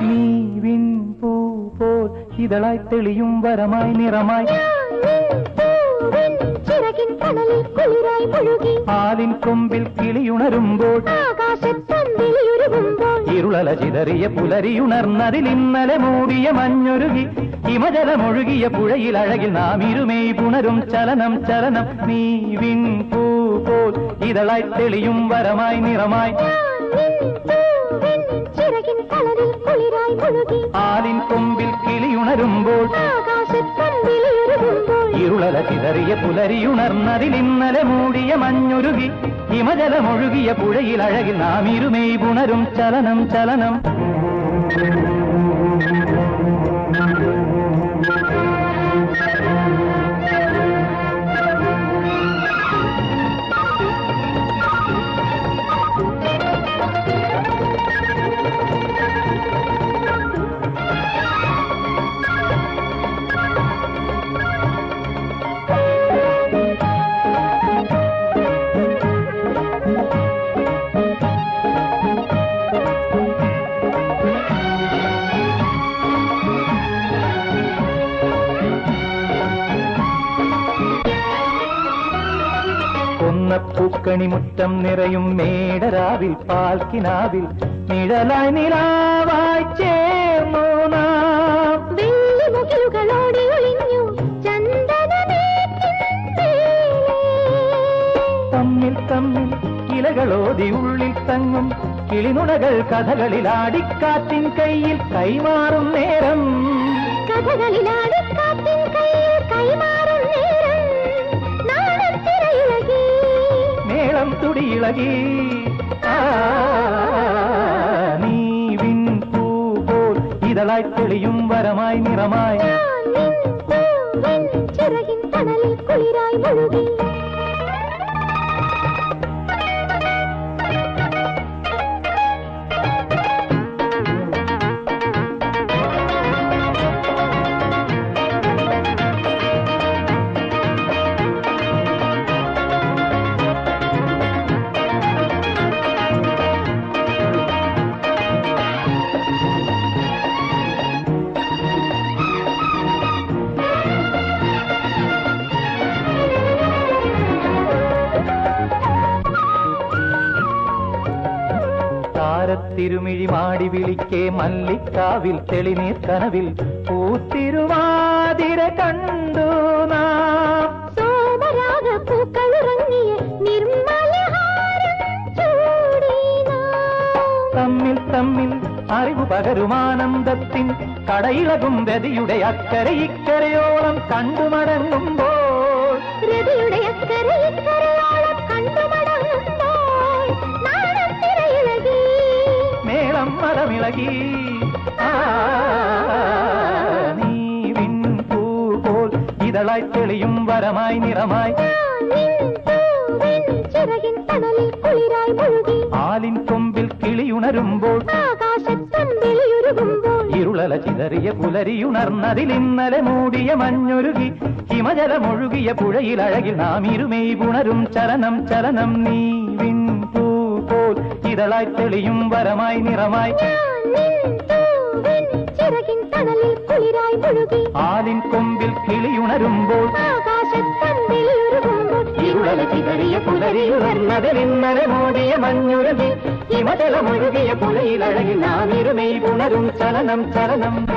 നീവിൻ പൂ പോൽ ഇതളായി തെളിയും വരമായി നിറമായി ചിറകിൻ കടലിൽ കുളിരായി മുഴുകി ആലിൻ കൊമ്പിൽ കിളിയുണരുമ്പോൾ ആകാശത്തമ്പിളിയുരുകുമ്പോൾ ഇരുളല ചിതറിയ പുലരിയുണർന്നതിൽ ഇന്നലെ മൂടിയ മഞ്ഞൊരുകി ഹിമജലമൊഴുകിയ പുഴയിൽ അഴകിൽ നാം ഇരുമേയ് പുണരും ചലനം ചലനം നീവിൻ പൂ പോൽ ഇതളായി തെളിയും വരമായി നിറമായി ചിറകിൻ കടലിൽ കുളിരായി മുഴുകി ആലിൻ കൊമ്പിൽ കിളിയുണരുമ്പോൾ ആകാശത്തമ്പിളിയുരുകുമ്പോൾ ഇരുളല ചിതറിയ പുലരിയുണർന്നതിൽ ഇന്നലെ മൂടിയ മഞ്ഞുരുകി ഹിമജലമൊഴുകിയ പുഴയിൽ അഴകിൽ നാം ഇരുമേയ് പുണരും ചലനം ചലനം പൂക്കണിമുറ്റം നിറയും മേടരാവിൽ പാൽക്കിനാവിൽ നിഴലായി നിലാവായി ചേർന്നു നാം വെള്ളിമുകിലുകളോടെ ഒളിഞ്ഞു തമ്മിൽ തമ്മിൽ ഇലകളോതി ഉള്ളിൽ തങ്ങും കിളിനുണകൾ കഥകളിലാടിക്കാറ്റിൻ കയ്യിൽ കൈമാറും നേരം കഥകളിലാടിക്കാറ്റിൻ കയ്യിൽ കൈമാറും നേരം മേളം തുടിയിളകി നീവിൻ പൂ പോൽ ഇതളായി തെളിയും വരമായി നിറമായി ചിറകിൻ കടലിൽ കുളിരായി മുഴുകി തിരുമിഴി മാടി വിളിക്കേ മല്ലിക്കാവിൽ തെളിനീർ കനവിൽ പൂത്തിരുവാതിര കണ്ടു നാം സോമരാഗ പൂക്കളുറങ്ങിയ തമ്മിൽ തമ്മിൽ അറിവ് പകരുമാനന്ദത്തിൻ കടയിളകും രതിയുടെ അക്കരെ ഇക്കരയോളം കണ്ടുമടങ്ങുമ്പോൾ രതിയുടെ അക്കരെ ഇക്കരയോളം കണ്ടുമടങ്ങുമ്പോൾ മേളം മരമിളകി നീവിൻ പൂ പോൽ ഇതളായി തെളിയും വരമായി നിറമായി ചിറകിൻ കടലിൽ കുളിരായി മുഴുകി ആലിൻ കൊമ്പിൽ കിളിയുണരുമ്പോൾ ആകാശത്തമ്പിളിയുരുകുമ്പോൾ ഇരുളല ചിതറിയ പുലരിയുണർന്നതിൽ ഇന്നലെ മൂടിയ മഞ്ഞൊരുകി ഹിമജലമൊഴുകിയ പുഴയിൽ അഴകിൽ നാം ഇരുമേയ് പുണരും ചലനം ചലനം നീവിൻ പൂ പോൽ ഇതളായി തെളിയും വരമായി നിറമായി ചിറകിൻ കടലിൽ കുളിരായി മുഴുകി ആലിൻ കൊമ്പിൽ കിളിയുണരുമ്പോൾ ആകാശത്തമ്പിളിയുരുകുമ്പോൾ ഇരുളല ചിതറിയ പുലരിയുണർന്നതിൽ ഇന്നലെ മൂടിയ മഞ്ഞുരുകി ഹിമജലമൊഴുകിയ പുഴയിൽ അഴകിൽ നാം ഇരുമേയ് പുണരും ചലനം ചലനം